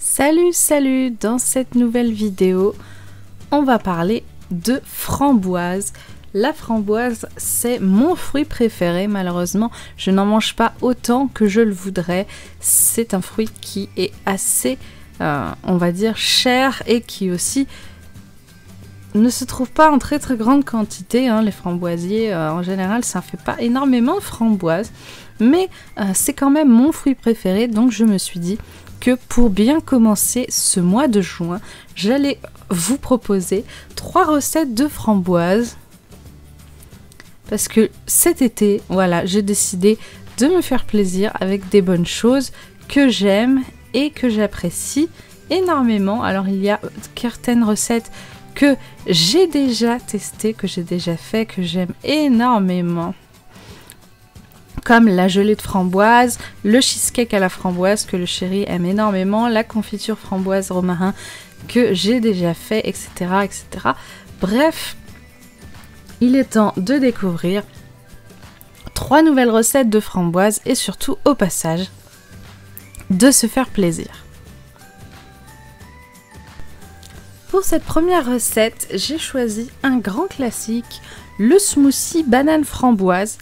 Salut, dans cette nouvelle vidéo, on va parler de framboise. La framboise, c'est mon fruit préféré. Malheureusement, je n'en mange pas autant que je le voudrais. C'est un fruit qui est assez, on va dire, cher et qui aussi ne se trouve pas en très grande quantité. Les framboisiers, en général, ça ne fait pas énormément de framboises. Mais c'est quand même mon fruit préféré, donc je me suis dit que pour bien commencer ce mois de juin, j'allais vous proposer 3 recettes de framboises. Parce que cet été, voilà, j'ai décidé de me faire plaisir avec des bonnes choses que j'aime et que j'apprécie énormément. Alors il y a certaines recettes que j'ai déjà testées, que j'ai déjà fait, que j'aime énormément. Comme la gelée de framboise, le cheesecake à la framboise que le chéri aime énormément, la confiture framboise romarin que j'ai déjà fait, etc., etc. Bref, il est temps de découvrir 3 nouvelles recettes de framboise et surtout, au passage, de se faire plaisir. Pour cette première recette, j'ai choisi un grand classique, le smoothie banane framboise.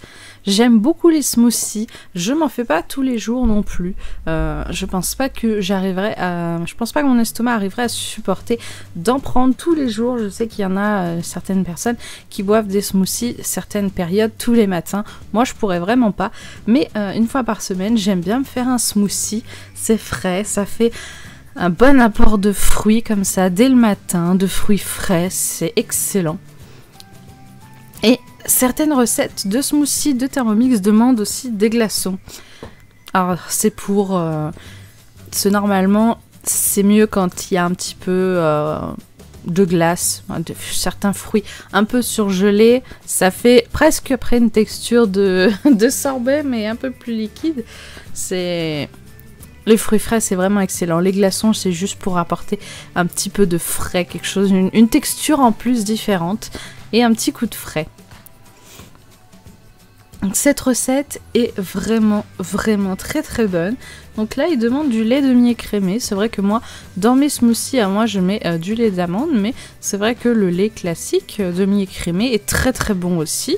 J'aime beaucoup les smoothies, je m'en fais pas tous les jours non plus. Je pense pas que je pense pas que mon estomac arriverait à supporter d'en prendre tous les jours. Je sais qu'il y en a certaines personnes qui boivent des smoothies certaines périodes tous les matins. Moi, je pourrais vraiment pas. Mais une fois par semaine, j'aime bien me faire un smoothie. C'est frais, ça fait un bon apport de fruits comme ça dès le matin, de fruits frais, c'est excellent. Et certaines recettes de smoothie de Thermomix demandent aussi des glaçons. Alors c'est normalement c'est mieux quand il y a un petit peu de glace, de certains fruits un peu surgelés. Ça fait presque après une texture de sorbet mais un peu plus liquide. Les fruits frais, c'est vraiment excellent. Les glaçons, c'est juste pour apporter un petit peu de frais, quelque chose, une texture en plus différente et un petit coup de frais. Cette recette est vraiment très bonne. Donc là, il demande du lait demi-écrémé. C'est vrai que moi, dans mes smoothies, moi, je mets du lait d'amande, mais c'est vrai que le lait classique demi-écrémé est très bon aussi.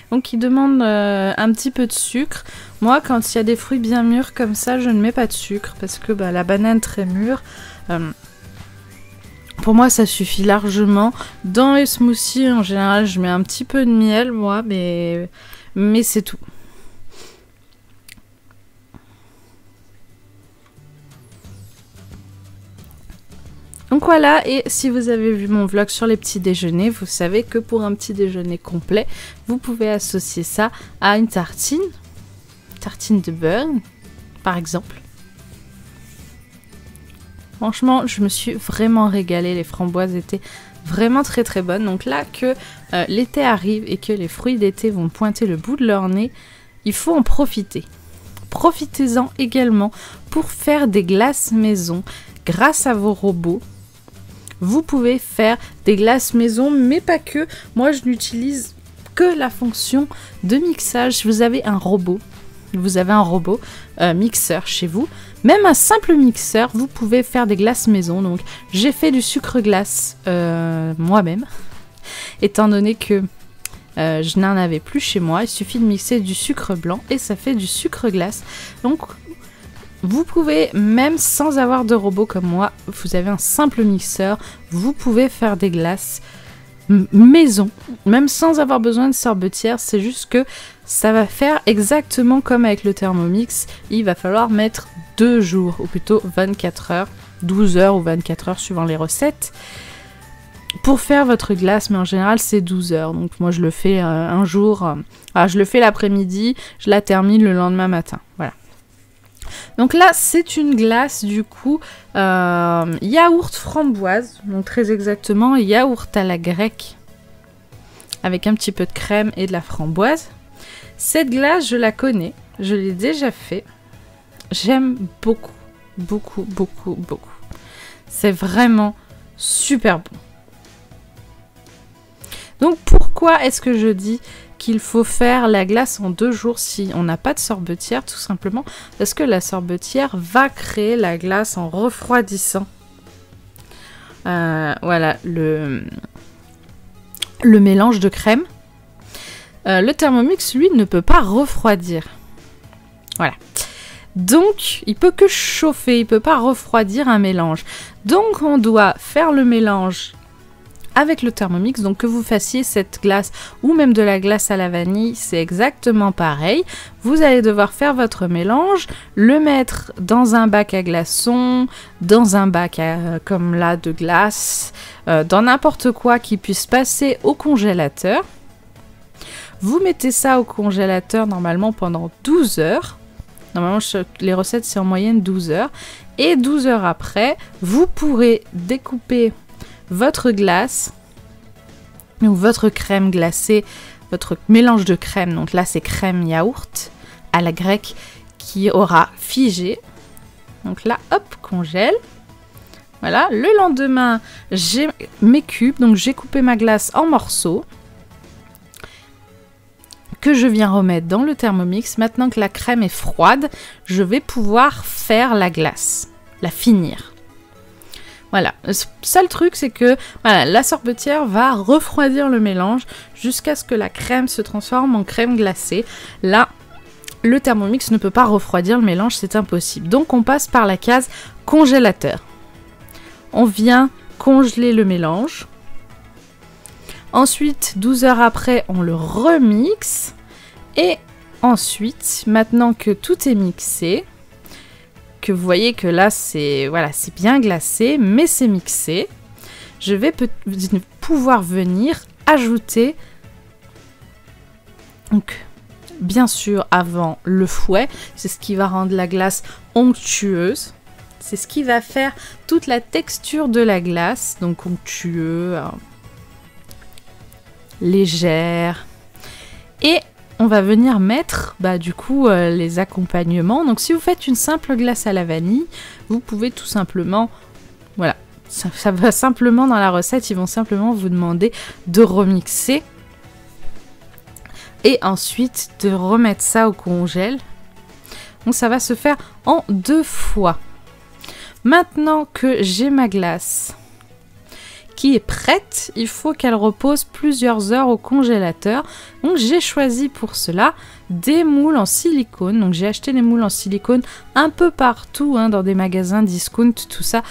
Donc il demande un petit peu de sucre. Moi, quand il y a des fruits bien mûrs comme ça, je ne mets pas de sucre parce que la banane très mûre, pour moi, ça suffit largement. Dans les smoothies, en général, je mets un petit peu de miel, moi, mais c'est tout. Donc voilà, et si vous avez vu mon vlog sur les petits déjeuners, vous savez que pour un petit déjeuner complet, vous pouvez associer ça à une tartine de beurre, par exemple. Franchement, je me suis vraiment régalée, les framboises étaient vraiment très bonnes. Donc là que l'été arrive et que les fruits d'été vont pointer le bout de leur nez, il faut en profiter. Profitez-en également pour faire des glaces maison grâce à vos robots. Vous pouvez faire des glaces maison, mais pas que. Moi, je n'utilise que la fonction de mixage. Si vous avez un robot, mixeur chez vous, même un simple mixeur, vous pouvez faire des glaces maison. Donc, j'ai fait du sucre glace moi-même, étant donné que je n'en avais plus chez moi. Il suffit de mixer du sucre blanc et ça fait du sucre glace. Donc, vous pouvez, même sans avoir de robot comme moi, vous avez un simple mixeur, vous pouvez faire des glaces maison, même sans avoir besoin de sorbetière. C'est juste que ça va faire exactement comme avec le Thermomix. Il va falloir mettre 2 jours, ou plutôt 24 heures, 12 heures ou 24 heures suivant les recettes, pour faire votre glace, mais en général c'est 12 heures. Donc moi je le fais un jour, je le fais l'après-midi, je la termine le lendemain matin, voilà. Donc là, c'est une glace du coup yaourt framboise, donc très exactement yaourt à la grecque avec un petit peu de crème et de la framboise. Cette glace, je la connais, je l'ai déjà fait. J'aime beaucoup. C'est vraiment super bon. Donc pourquoi est-ce que je dis qu'il faut faire la glace en 2 jours si on n'a pas de sorbetière, tout simplement parce que la sorbetière va créer la glace en refroidissant. Voilà, le mélange de crème. Le Thermomix, lui, ne peut pas refroidir. Voilà. Donc, il peut que chauffer, il peut pas refroidir un mélange. Donc, on doit faire le mélange avec le Thermomix. Donc, que vous fassiez cette glace ou même de la glace à la vanille, c'est exactement pareil. Vous allez devoir faire votre mélange, le mettre dans un bac à glaçons, dans un bac comme là de glace, dans n'importe quoi qui puisse passer au congélateur. Vous mettez ça au congélateur normalement pendant 12 heures. Normalement, les recettes, c'est en moyenne 12 heures. Et 12 heures après, vous pourrez découper votre glace ou votre crème glacée, votre mélange de crème. Donc là, c'est crème yaourt à la grecque qui aura figé. Donc là, hop, congèle. Voilà. Le lendemain, j'ai mes cubes. Donc j'ai coupé ma glace en morceaux que je viens remettre dans le Thermomix. Maintenant que la crème est froide, je vais pouvoir faire la glace, la finir. Voilà, le seul truc c'est que voilà, la sorbetière va refroidir le mélange jusqu'à ce que la crème se transforme en crème glacée. Là, le Thermomix ne peut pas refroidir le mélange, c'est impossible. Donc on passe par la case congélateur. On vient congeler le mélange. Ensuite, 12 heures après, on le remixe. Et ensuite, maintenant que tout est mixé, que vous voyez que là, c'est voilà, c'est bien glacé, mais c'est mixé, je vais pouvoir venir ajouter, donc, bien sûr, avant le fouet. C'est ce qui va rendre la glace onctueuse. C'est ce qui va faire toute la texture de la glace, donc onctueux, légère. Et on va venir mettre du coup les accompagnements. Donc si vous faites une simple glace à la vanille, vous pouvez tout simplement, voilà, ça va simplement dans la recette, ils vont simplement vous demander de remixer et ensuite de remettre ça au congèle. Donc ça va se faire en 2 fois. Maintenant que j'ai ma glace qui est prête, il faut qu'elle repose plusieurs heures au congélateur. Donc j'ai choisi pour cela des moules en silicone. Donc j'ai acheté des moules en silicone un peu partout, dans des magasins discount, tout ça,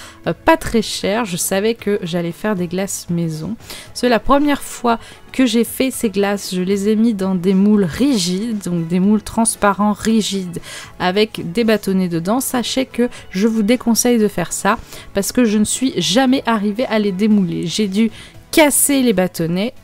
pas très cher. Je savais que j'allais faire des glaces maison. C'est la première fois que j'ai fait ces glaces, je les ai mis dans des moules rigides, donc des moules transparents rigides avec des bâtonnets dedans. Sachez que je vous déconseille de faire ça parce que je ne suis jamais arrivée à les démouler. J'ai dû casser les bâtonnets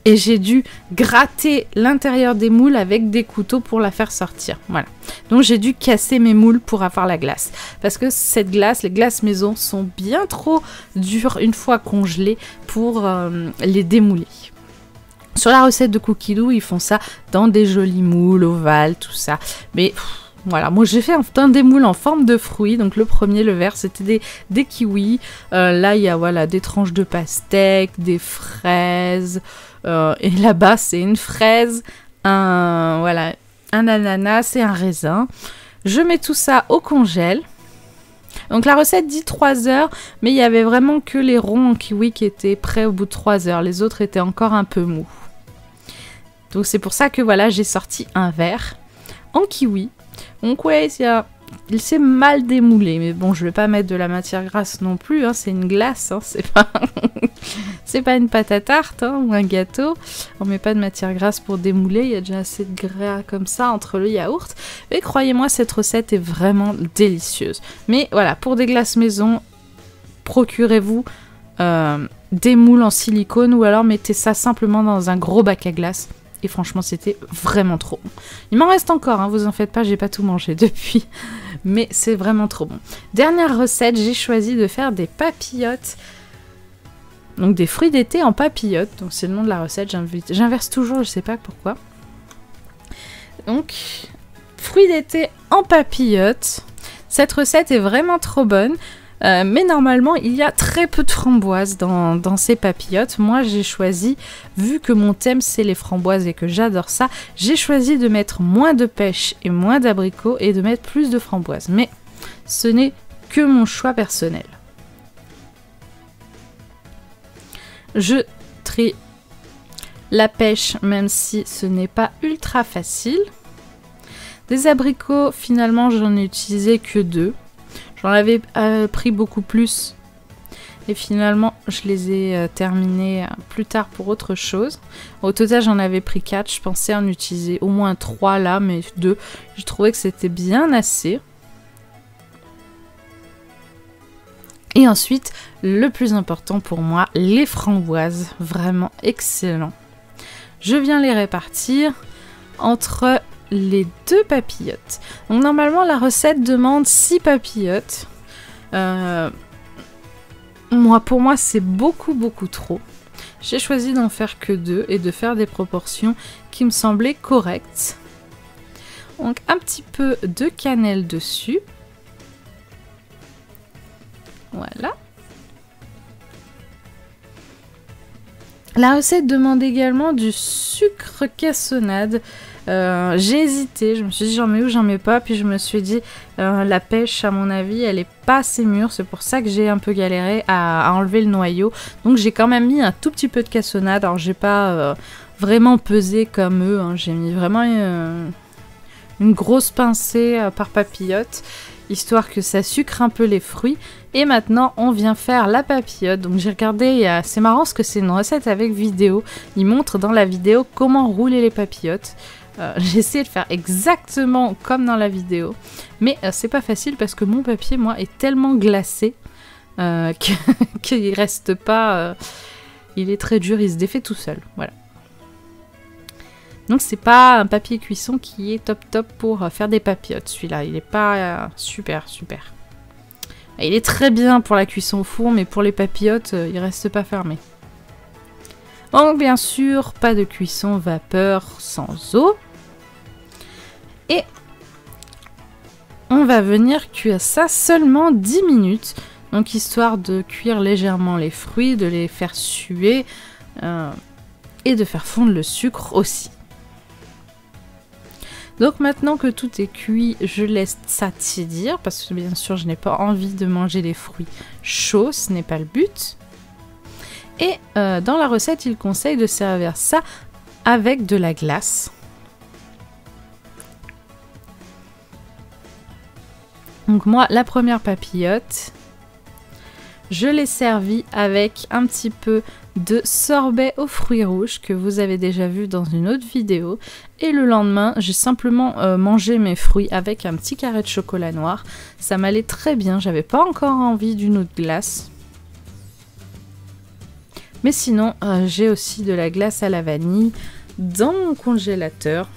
et j'ai dû gratter l'intérieur des moules avec des couteaux pour la faire sortir. Voilà. Donc j'ai dû casser mes moules pour avoir la glace. Parce que cette glace, les glaces maison sont bien trop dures une fois congelées pour les démouler. Sur la recette de Cookie Dough, ils font ça dans des jolis moules ovales, tout ça. Mais voilà, moi j'ai fait des moules en forme de fruits. Donc le premier, le vert, c'était des kiwis. Là, il y a voilà, des tranches de pastèque, des fraises. Et là-bas, c'est une fraise, un ananas et un raisin. Je mets tout ça au congèle. Donc la recette dit 3 heures, mais il y avait vraiment que les ronds en kiwi qui étaient prêts au bout de 3 heures. Les autres étaient encore un peu mous. Donc c'est pour ça que voilà, j'ai sorti un verre en kiwi. Donc ouais, il s'est mal démoulé, mais bon, je vais pas mettre de la matière grasse non plus, c'est une glace, c'est pas une pâte à tarte ou un gâteau. On met pas de matière grasse pour démouler, il y a déjà assez de gras comme ça entre le yaourt. Mais croyez-moi, cette recette est vraiment délicieuse. Mais voilà, pour des glaces maison, procurez-vous des moules en silicone ou alors mettez ça simplement dans un gros bac à glace. Et franchement, c'était vraiment trop bon. Il m'en reste encore, vous en faites pas, j'ai pas tout mangé depuis. Mais c'est vraiment trop bon. Dernière recette, j'ai choisi de faire des papillotes. Donc des fruits d'été en papillotes. Donc c'est le nom de la recette, j'inverse toujours, je sais pas pourquoi. Donc, fruits d'été en papillotes. Cette recette est vraiment trop bonne. Mais normalement, il y a très peu de framboises dans ces papillotes. Moi, j'ai choisi, vu que mon thème c'est les framboises et que j'adore ça, j'ai choisi de mettre moins de pêche et moins d'abricots et de mettre plus de framboises. Mais ce n'est que mon choix personnel. Je trie la pêche, même si ce n'est pas ultra facile. Des abricots, finalement, j'en ai utilisé que 2. J'en avais pris beaucoup plus. Et finalement, je les ai terminés plus tard pour autre chose. Au total, j'en avais pris 4. Je pensais en utiliser au moins 3 là, mais 2. Je trouvais que c'était bien assez. Et ensuite, le plus important pour moi, les framboises. Vraiment excellent. Je viens les répartir entre les 2 papillotes. Donc normalement, la recette demande 6 papillotes. Pour moi, c'est beaucoup trop. J'ai choisi d'en faire que 2 et de faire des proportions qui me semblaient correctes. Donc un petit peu de cannelle dessus. Voilà. La recette demande également du sucre cassonade. J'ai hésité, je me suis dit j'en mets ou j'en mets pas, puis je me suis dit la pêche à mon avis elle est pas assez mûre, c'est pour ça que j'ai un peu galéré à enlever le noyau. Donc j'ai quand même mis un tout petit peu de cassonade, alors j'ai pas vraiment pesé comme eux, hein. J'ai mis vraiment une grosse pincée par papillote, histoire que ça sucre un peu les fruits. Et maintenant, on vient faire la papillote. Donc j'ai regardé, c'est marrant parce que c'est une recette avec vidéo. Il montre dans la vidéo comment rouler les papillotes. J'ai essayé de faire exactement comme dans la vidéo. Mais c'est pas facile parce que mon papier, moi, est tellement glacé qu'il reste pas... il est très dur, il se défait tout seul. Voilà. Donc c'est pas un papier cuisson qui est top pour faire des papillotes. Celui-là, il est pas super. Il est très bien pour la cuisson au four, mais pour les papillotes, il reste pas fermé. Donc bien sûr, pas de cuisson vapeur sans eau. Et on va venir cuire ça seulement 10 minutes. Donc histoire de cuire légèrement les fruits, de les faire suer et de faire fondre le sucre aussi. Donc maintenant que tout est cuit, je laisse ça tiédir parce que bien sûr je n'ai pas envie de manger les fruits chauds, ce n'est pas le but. Et dans la recette, il conseille de servir ça avec de la glace. Donc moi, la première papillote, je l'ai servie avec un petit peu de sorbet aux fruits rouges que vous avez déjà vu dans une autre vidéo. Et le lendemain, j'ai simplement mangé mes fruits avec un petit carré de chocolat noir. Ça m'allait très bien, j'avais pas encore envie d'une autre glace. Mais sinon, j'ai aussi de la glace à la vanille dans mon congélateur.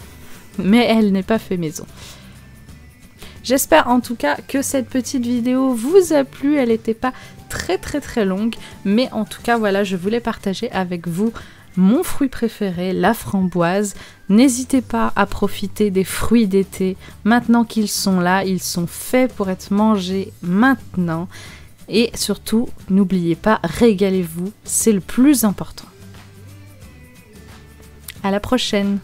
Mais elle n'est pas fait maison. J'espère en tout cas que cette petite vidéo vous a plu. Elle n'était pas très longue. Mais en tout cas, voilà, je voulais partager avec vous mon fruit préféré, la framboise. N'hésitez pas à profiter des fruits d'été. Maintenant qu'ils sont là, ils sont faits pour être mangés maintenant. Et surtout, n'oubliez pas, régalez-vous, c'est le plus important. À la prochaine!